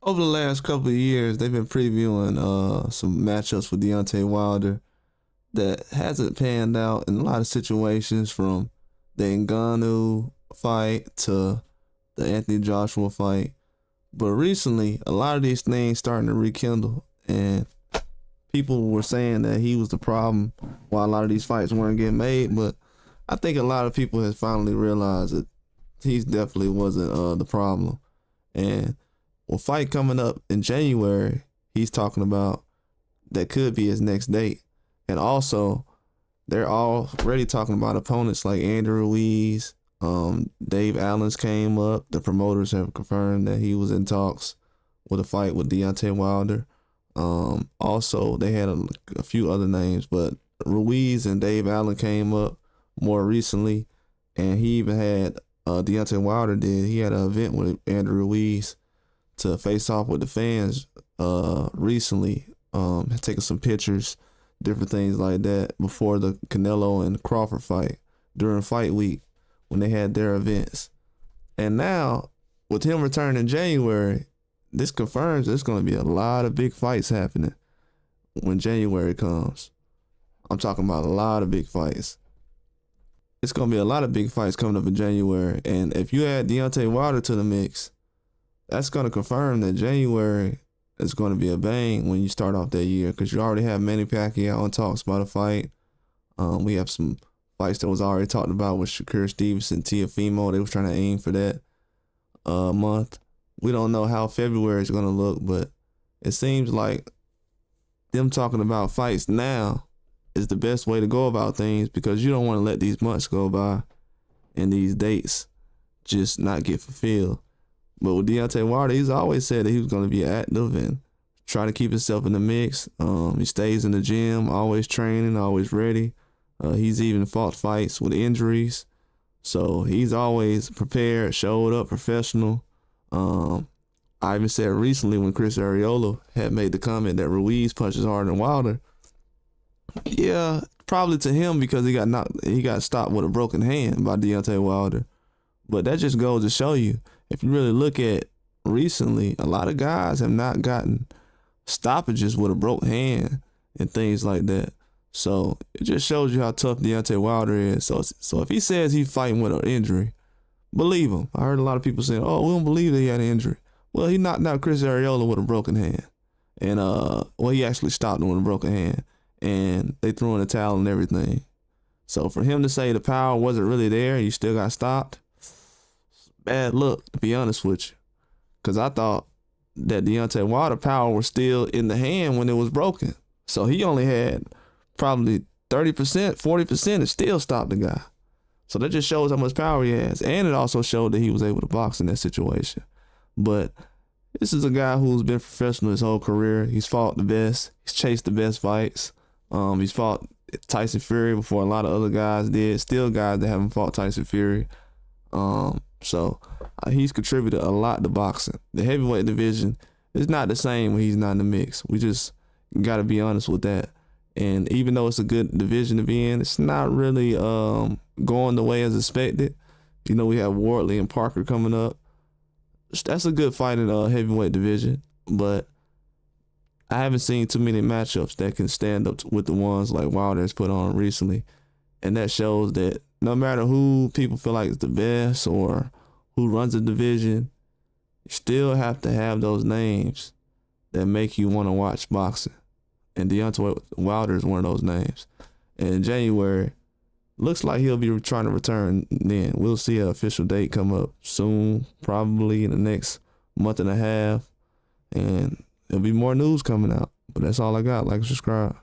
Over the last couple of years, they've been previewing some matchups with Deontay Wilder that hasn't panned out in a lot of situations, from the Ngannou fight to the Anthony Joshua fight. But recently, a lot of these things starting to rekindle, and people were saying that he was the problem why a lot of these fights weren't getting made. But I think a lot of people have finally realized that he definitely wasn't the problem. And a fight coming up in January, he's talking about that could be his next date. And also, they're already talking about opponents like Andrew Ruiz. Dave Allen's came up. The promoters have confirmed that he was in talks with a fight with Deontay Wilder. Also, they had a few other names, but Ruiz and Dave Allen came up more recently. And he even had, Deontay Wilder did, he had an event with Andrew Ruiz to face off with the fans recently, taking some pictures, different things like that, before the Canelo and Crawford fight during fight week when they had their events. And now, with him returning in January, this confirms there's going to be a lot of big fights happening when January comes. I'm talking about a lot of big fights. It's going to be a lot of big fights coming up in January. And if you add Deontay Wilder to the mix, that's going to confirm that January is going to be a bang when you start off that year, because you already have Manny Pacquiao and talks about a fight. We have some fights that was already talked about with Shakur Stevenson, Teofimo. They was trying to aim for that month. We don't know how February is going to look, but it seems like them talking about fights now is the best way to go about things, because you don't want to let these months go by and these dates just not get fulfilled. But with Deontay Wilder, he's always said that he was going to be active and try to keep himself in the mix. He stays in the gym, always training, always ready. He's even fought fights with injuries. So he's always prepared, showed up, professional. I even said recently when Chris Arreola had made the comment that Ruiz punches harder than Wilder. Yeah, probably to him, because he got stopped with a broken hand by Deontay Wilder. But that just goes to show you, if you really look at recently, a lot of guys have not gotten stoppages with a broke hand and things like that. So it just shows you how tough Deontay Wilder is. So if he says he's fighting with an injury, believe him. I heard a lot of people saying, "Oh, we don't believe that he had an injury." Well, he knocked out Chris Arreola with a broken hand, and he actually stopped him with a broken hand, and they threw in the towel and everything. So for him to say the power wasn't really there, you still got stopped, bad luck, to be honest with you. Because I thought that Deontay Wilder power was still in the hand when it was broken. So he only had probably 30%, 40% and still stopped the guy. So that just shows how much power he has. And it also showed that he was able to box in that situation. But this is a guy who's been professional his whole career. He's fought the best. He's chased the best fights. He's fought Tyson Fury before a lot of other guys did. Still guys that haven't fought Tyson Fury. So he's contributed a lot to boxing. The heavyweight division is not the same when he's not in the mix. We just got to be honest with that. And even though it's a good division to be in, it's not really going the way as expected. You know, we have Wardley and Parker coming up. That's a good fight in the heavyweight division, but I haven't seen too many matchups that can stand up with the ones like Wilder has put on recently. And that shows that no matter who people feel like is the best or who runs the division, you still have to have those names that make you want to watch boxing. And Deontay Wilder is one of those names. And in January, looks like he'll be trying to return then. We'll see an official date come up soon, probably in the next month and a half. And there'll be more news coming out. But that's all I got. Like and subscribe.